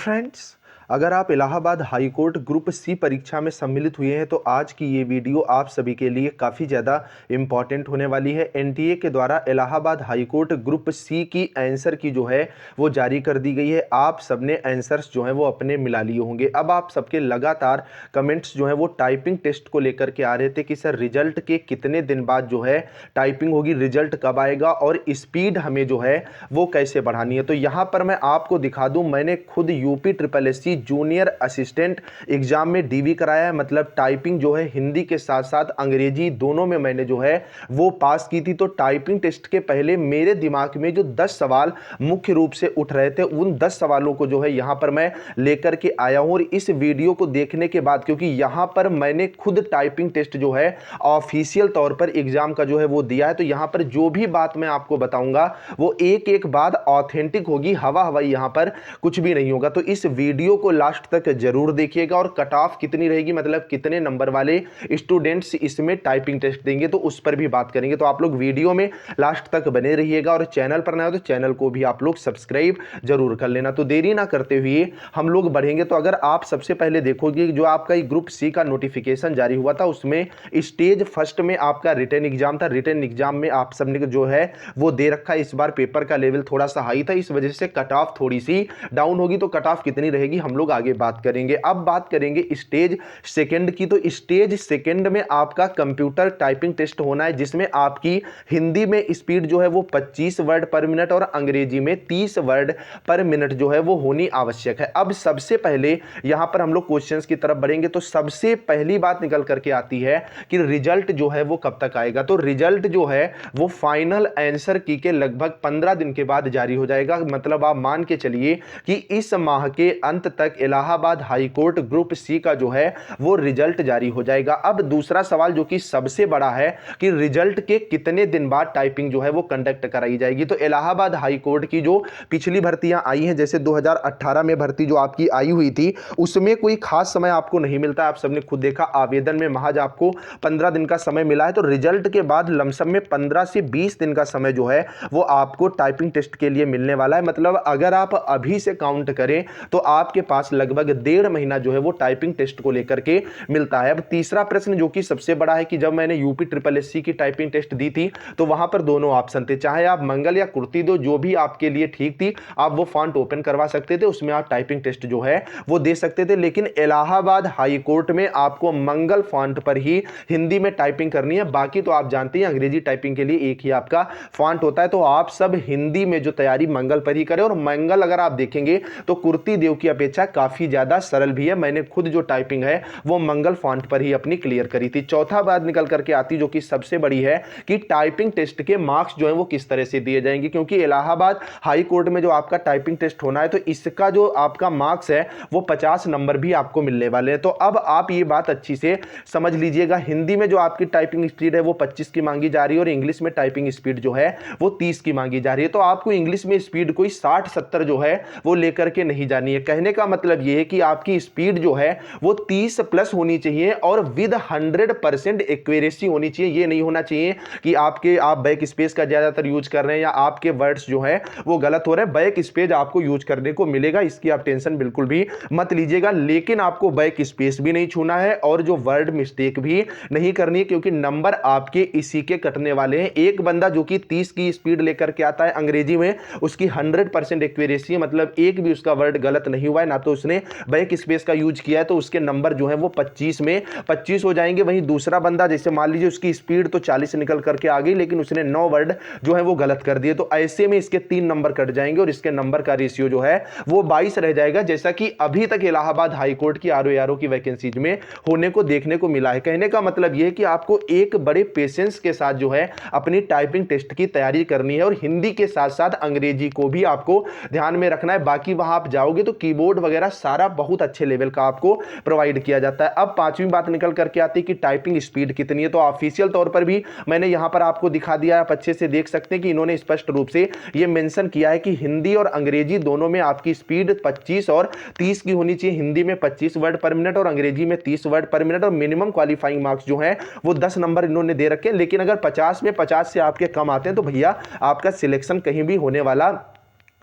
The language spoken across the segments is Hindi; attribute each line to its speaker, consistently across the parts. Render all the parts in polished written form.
Speaker 1: फ्रेंड्स, अगर आप Allahabad high court group C परीक्षा में सम्मिलित हुए हैं तो आज की ये वीडियो आप सभी के लिए काफ़ी ज़्यादा इम्पॉर्टेंट होने वाली है। एनटीए के द्वारा Allahabad high court group C की आंसर की जो है वो जारी कर दी गई है। आप सबने आंसर्स जो हैं वो अपने मिला लिए होंगे। अब आप सबके लगातार कमेंट्स जो हैं वो टाइपिंग टेस्ट को लेकर के आ रहे थे कि सर रिजल्ट के कितने दिन बाद जो है टाइपिंग होगी, रिजल्ट कब आएगा और स्पीड हमें जो है वो कैसे बढ़ानी है। तो यहाँ पर मैं आपको दिखा दूँ, मैंने खुद UP triple S C junior assistant exam में डीवी कराया है। मतलब टाइपिंग जो है हिंदी के साथ साथ अंग्रेजी दोनों में मैंने जो है वो पास की थी। तो टाइपिंग टेस्ट के पहले मेरे दिमाग में जो 10 सवाल मुख्य रूप से उठ रहे थे, उन 10 सवालों को जो है यहां पर मैं लेकर के आया हूं। और इस वीडियो को देखने के बाद, क्योंकि यहां पर मैंने खुद टाइपिंग टेस्ट जो है ऑफिशियल तौर पर एग्जाम का जो है वो दिया है, तो यहां पर जो भी बात मैं आपको बताऊंगा वो एक एक बात ऑथेंटिक होगी, हवा हवाई यहां पर कुछ भी नहीं होगा। तो इस वीडियो को लास्ट तक जरूर देखिएगा। और कट ऑफ कितनी रहेगी, मतलब कितने नंबर वाले स्टूडेंट्स इसमें टाइपिंग टेस्ट देंगे, तो उस पर भी बात करेंगे। तो आप लोग वीडियो में लास्ट तक बने रहिएगा और चैनल पर नए हो तो चैनल को भी आप लोग सब्सक्राइब जरूर कर लेना। तो देरी ना करते हुए हम लोग बढ़ेंगे। तो अगर आप सबसे पहले देखोगे जो आपका ग्रुप सी का नोटिफिकेशन जारी हुआ था, उसमें स्टेज फर्स्ट में आपका रिटन एग्जाम था। रिटन एग्जाम में आप सबने जो है वो दे रखा है। इस बार पेपर का लेवल थोड़ा सा हाई था, इस वजह से कट ऑफ थोड़ी सी डाउन होगी। तो कट ऑफ कितनी रहेगी हम लोग आगे बात करेंगे। अब बात करेंगे स्टेज सेकंड की। तो स्टेज सेकंड में आपका कंप्यूटर टाइपिंग टेस्ट होना है, जिसमें आपकी हिंदी में स्पीड जो है वो 25 वर्ड पर मिनट और अंग्रेजी में 30 वर्ड पर मिनट जो है वो होनी आवश्यक है। अब सबसे पहले यहां पर हम लोग क्वेश्चंस की तरफ बढ़ेंगे। तो सबसे पहली बात निकल करके आती है कि रिजल्ट जो है वो कब तक आएगा। तो रिजल्ट जो है वो फाइनल आंसर की के लगभग 15 दिन के बाद जारी हो जाएगा। मतलब आप मान के चलिए कि इस माह के अंत तक Allahabad high court group C का जो है वो रिजल्ट जारी हो जाएगा। अब दूसरा सवाल जो कि सबसे बड़ा है कि रिजल्ट के कितने दिन बाद टाइपिंग जो है वो कंडक्ट कराई जाएगी। तो इलाहाबाद हाई कोर्ट की जो पिछली भर्तियां आई हैं, जैसे 2018 में भर्ती जो आपकी आई हुई थी, उसमें कोई खास समय आपको नहीं मिलता। आप सबने खुद देखा, आवेदन में महज आपको 15 दिन का समय मिला है। तो रिजल्ट के बाद लमसम में 15 से 20 दिन का समय जो है वो आपको टाइपिंग टेस्ट के लिए मिलने वाला है। मतलब अगर आप अभी से काउंट करें तो आपके पास लगभग 1.5 महीना जो है वो टाइपिंग टेस्ट को लेकर के मिलता है। अब तीसरा प्रश्न जो कि सबसे बड़ा है कि जब मैंने यूपी ट्रिपल एस सी की टाइपिंग टेस्ट दी थी तो वहां पर दोनों ऑप्शन थे, चाहे आप मंगल या कुर्ती दो, जो भी आपके लिए ठीक थी आप वो फॉन्ट ओपन करवा सकते थे, उसमें आप टाइपिंग टेस्ट जो है वो दे सकते थे। लेकिन इलाहाबाद हाई कोर्ट में आपको मंगल फॉन्ट पर ही हिंदी में टाइपिंग करनी है। बाकी तो आप जानते हैं अंग्रेजी टाइपिंग के लिए एक ही आपका फॉन्ट होता है। तो आप सब हिंदी में जो तैयारी मंगल पर ही करें। और मंगल अगर आप देखेंगे तो कुर्ती देव की अपेक्षा काफी ज्यादा सरल भी है। मैंने खुद जो टाइपिंग है वो मंगल फॉन्ट पर ही अपनी क्लियर करी थी। चौथा बात निकल करके आती जो कि सबसे बड़ी है कि टाइपिंग टेस्ट के मार्क्स जो है वो किस तरह से दिए जाएंगे। क्योंकि इलाहाबाद हाई कोर्ट में जो आपका टाइपिंग टेस्ट होना है तो इसका जो आपका मार्क्स है वो 50 नंबर भी आपको मिलने वाले हैं। तो अब आप ये बात अच्छी से समझ लीजिएगा, हिंदी में जो आपकी टाइपिंग स्पीड है वो 25 की मांगी जा रही है और इंग्लिश में टाइपिंग स्पीड जो है वो 30 की मांगी जा रही है। तो आपको इंग्लिश में स्पीड कोई 60-70 जो है वो लेकर के नहीं जानी है। कहने का मतलब ये है कि आपकी स्पीड जो है वो 30 प्लस होनी चाहिए और विद 100% एक्यूरेसी होनी चाहिए। ये नहीं होना चाहिए कि आप बैक स्पेस का ज्यादातर यूज कर रहे हैं या आपके वर्ड्स जो है वो गलत हो रहे हैं। बैक स्पेस आपको यूज करने को मिलेगा, इसकी आप टेंशन बिल्कुल भी मत लीजिएगा। लेकिन आपको बैक स्पेस भी नहीं छूना है और जो वर्ड मिस्टेक भी नहीं करनी है, क्योंकि नंबर आपके इसी के कटने वाले हैं। एक बंदा जो कि 30 की स्पीड लेकर के आता है अंग्रेजी में, उसकी 100% एक्यूरेसी है, मतलब एक भी उसका वर्ड गलत नहीं हुआ है, ना तो उसने बैक स्पेस का यूज किया है, तो उसके नंबर जो है वो 25 में 25 हो जाएंगे। वहीं दूसरा बंदा जैसे मान लीजिए उसकी स्पीड तो 40 निकल करके आ गई, लेकिन उसने 9 वर्ड जो है वो गलत कर दिए, तो ऐसे में इसके 3 नंबर कट जाएंगे और इसके नंबर का रेशियो जो है वो 22 रह जाएगा, जैसा कि अभी तक इलाहाबाद हाई कोर्ट की आरओ की वैकेंसीज में होने को देखने को मिला है। कहने का मतलब यह है कि आपको एक बड़े पेशेंस के साथ जो है अपनी टाइपिंग टेस्ट की तैयारी करनी है और हिंदी के साथ साथ अंग्रेजी को भी आपको ध्यान में रखना है। बाकी वहां आप जाओगे तो कीबोर्ड वगैरह सारा बहुत अच्छे लेवल का आपको प्रोवाइड किया जाता है। अब पांचवी बात निकल करके आती है कि टाइपिंग स्पीड कितनी है। तो ऑफिशियल तौर पर भी मैंने यहां पर आपको दिखा दिया है, आप अच्छे से देख सकते हैं कि इन्होंने स्पष्ट रूप से यह मेंशन किया है कि हिंदी और अंग्रेजी दोनों में आपकी स्पीड 25 और 30 की होनी चाहिए। हिंदी में 25 वर्ड पर मिनट और अंग्रेजी में 30 वर्ड पर मिनट और मिनिमम क्वालिफाइंग मार्क्स जो है वो 10 नंबर इन्होंने दे रखे हैं। लेकिन अगर 50 में 50 से आपके कम आते हैं तो भैया आपका सिलेक्शन कहीं भी होने वाला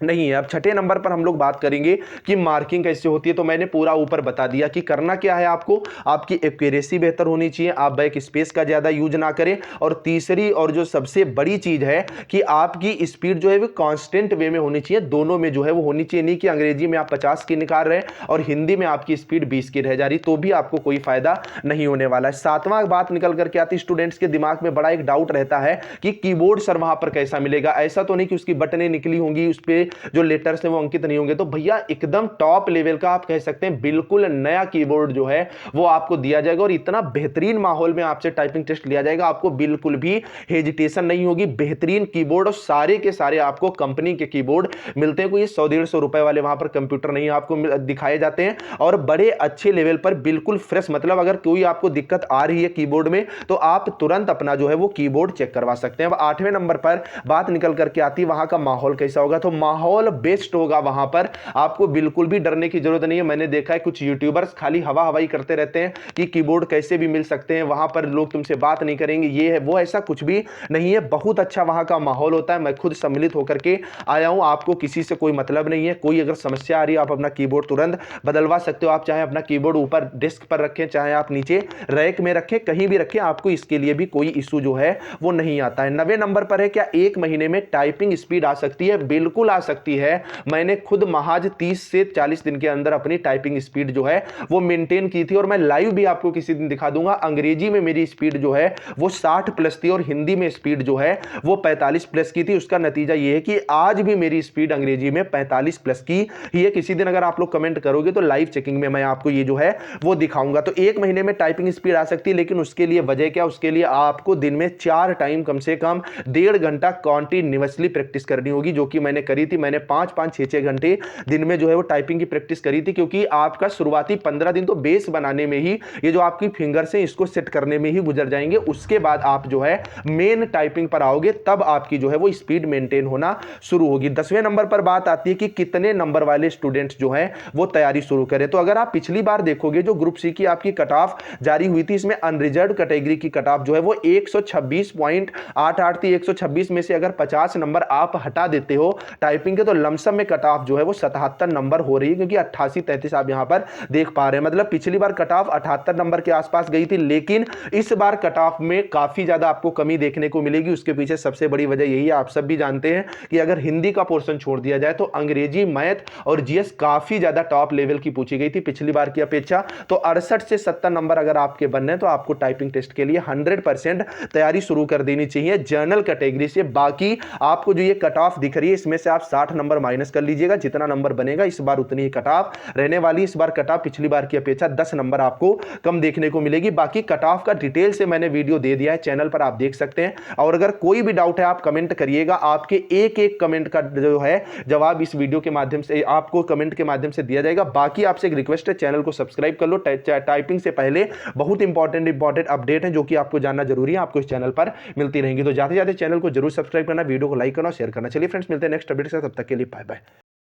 Speaker 1: नहीं है। अब छठे नंबर पर हम लोग बात करेंगे कि मार्किंग कैसे होती है। तो मैंने पूरा ऊपर बता दिया कि करना क्या है आपको, आपकी एक्यूरेसी बेहतर होनी चाहिए, आप बैक स्पेस का ज़्यादा यूज ना करें, और तीसरी और जो सबसे बड़ी चीज़ है कि आपकी स्पीड जो है वो कांस्टेंट वे में होनी चाहिए, दोनों में जो है वो होनी चाहिए। नहीं कि अंग्रेजी में आप 50 की निकाल रहे हैं और हिंदी में आपकी स्पीड 20 की रह जा रही, तो भी आपको कोई फायदा नहीं होने वाला है। सातवां बात निकल करके आती, स्टूडेंट्स के दिमाग में बड़ा एक डाउट रहता है कि कीबोर्ड सर वहां पर कैसा मिलेगा। ऐसा तो नहीं कि उसकी बटनें निकली होंगी, उस पर जो लेटर्स हैं वो अंकित नहीं होंगे। तो भैया एकदम टॉप लेवल का आप कह सकते हैं बिल्कुल नया कीबोर्ड जो है वो आपको दिया जाएगा, और इतना बेहतरीन माहौल में आपसे टाइपिंग टेस्ट लिया जाएगा, आपको बिल्कुल भी हेजिटेशन नहीं होगी। बेहतरीन कीबोर्ड, और सारे के सारे आपको कंपनी के कीबोर्ड मिलते हैं, कोई 100-150 रुपए वाले वहां पर कंप्यूटर नहीं आपको दिखाए जाते हैं, और बड़े अच्छे लेवल पर बिल्कुल फ्रेश। मतलब अगर कोई आपको दिक्कत आ रही है कीबोर्ड में तो आप तुरंत अपना जो है वो कीबोर्ड चेक करवा सकते हैं। अब 8वें नंबर पर बात निकल करके आती है वहां का माहौल कैसा होगा। तो माहौल बेस्ट होगा वहां पर, आपको बिल्कुल भी डरने की जरूरत नहीं है। मैंने देखा है कुछ यूट्यूबर्स खाली हवा हवाई करते रहते हैं कि कीबोर्ड कैसे भी मिल सकते हैं, वहां पर लोग तुमसे बात नहीं करेंगे, ये है वो, ऐसा कुछ भी नहीं है। बहुत अच्छा वहां का माहौल होता है, मैं खुद सम्मिलित होकर के आया हूं। आपको किसी से कोई मतलब नहीं है, कोई अगर समस्या आ रही है आप अपना कीबोर्ड तुरंत बदलवा सकते हो। आप चाहे अपना कीबोर्ड ऊपर डेस्क पर रखें, चाहे आप नीचे रैक में रखें, कहीं भी रखें, आपको इसके लिए भी कोई इशू जो है वो नहीं आता है। 90 नंबर पर है, क्या 1 महीने में टाइपिंग स्पीड आ सकती है? बिल्कुल आ सकती है। मैंने खुद महज 30 से 40 दिन के अंदर अपनी टाइपिंग स्पीड जो है वो मेंटेन की थी, और मैं लाइव भी आपको किसी दिन दिखा दूंगा। अंग्रेजी में मेरी स्पीड जो है वो 60 प्लस थी, और हिंदी में स्पीड जो है वो 45 प्लस की थी। उसका नतीजा ये है कि आज भी मेरी स्पीड अंग्रेजी में 45 प्लस की ही है। किसी दिन अगर आप लोग कमेंट करोगे तो लाइव चेकिंग में मैं आपको ये जो है वो दिखाऊंगा। तो 1 महीने में टाइपिंग स्पीड आ सकती है, लेकिन उसके लिए वजह क्या? उसके लिए आपको दिन में 4 टाइम कम से कम 1.5 घंटा कॉन्टिन्यूअसली प्रैक्टिस करनी होगी, जो कि मैंने करी थी। मैंने 5-5, 6-6 घंटे दिन में जो है वो टाइपिंग की प्रैक्टिस करी थी, क्योंकि आपका शुरुआती 15 दिन तो बेस बनाने में ही, ये जो आपकी फिंगर्स हैं इसको सेट करने में ही गुजर जाएंगे। उसके बाद आप जो है मेन टाइपिंग पर आओगे, तब आपकी जो है वो स्पीड मेंटेन होना शुरू होगी। 10वें नंबर पर बात आती है कि कितने नंबर वाले स्टूडेंट्स जो हैं वो तैयारी शुरू करें। तो अगर आप पिछली बार देखोगे जो ग्रुप सी की आपकी कट ऑफ जारी हुई थी, इसमें अनरिजर्व कैटेगरी की कट ऑफ जो है वो 126.88 थी। 126 में से अगर 50 नंबर आप हटा देते हो टाइपिंग के, तो लमसम में कट ऑफ जो है वो 77 नंबर हो रही है, क्योंकि 88-33 आप यहां पर देख पा रहे हैं। मतलब पिछली बार कट ऑफ 78 नंबर के आसपास गई थी, लेकिन इस बार कट ऑफ में काफी ज्यादा आपको कमी देखने को मिलेगी। उसके पीछे सबसे बड़ी वजह यही है, आप सब भी जानते हैं कि अगर हिंदी का पोर्शन छोड़ दिया जाए तो अंग्रेजी, मैथ और जीएस काफी ज्यादा टॉप लेवल की पूछी गई थी पिछली बार की अपेक्षा। तो 68 से 70 नंबर अगर आपके बनने, तो आपको टाइपिंग टेस्ट के लिए 100% तैयारी शुरू कर देनी चाहिए जनरल कैटेगरी से। बाकी आपको जो ये कट ऑफ दिख रही है, इसमें से आप 60 नंबर माइनस कर लीजिएगा, जितना नंबर बनेगा इस बार उतनी ही कट ऑफ रहने वाली। इस बार कट ऑफ पिछली बार की अपेक्षा 10 नंबर आपको कम देखने को मिलेगी। बाकी कट ऑफ का डिटेल से मैंने वीडियो दे दिया है चैनल पर, आप देख सकते हैं। और अगर कोई भी डाउट है आप कमेंट करिएगा, आपके एक एक कमेंट का जो है जवाब इस वीडियो के माध्यम से आपको कमेंट के माध्यम से दिया जाएगा। बाकी आपसे एक रिक्वेस्ट है, चैनल को सब्सक्राइब कर लो। टाइपिंग से पहले बहुत इंपॉर्टेंट अपडेट है जो कि आपको जानना जरूरी है, आपको इस चैनल पर मिलती रहेंगी। तो जाते जाते चैनल को जरूर सब्सक्राइब करना, वीडियो को लाइक करना, शेयर करना। चलिए फ्रेंड्स, मिलते हैं नेक्स्ट अपडेट से, तब तक के लिए बाय बाय।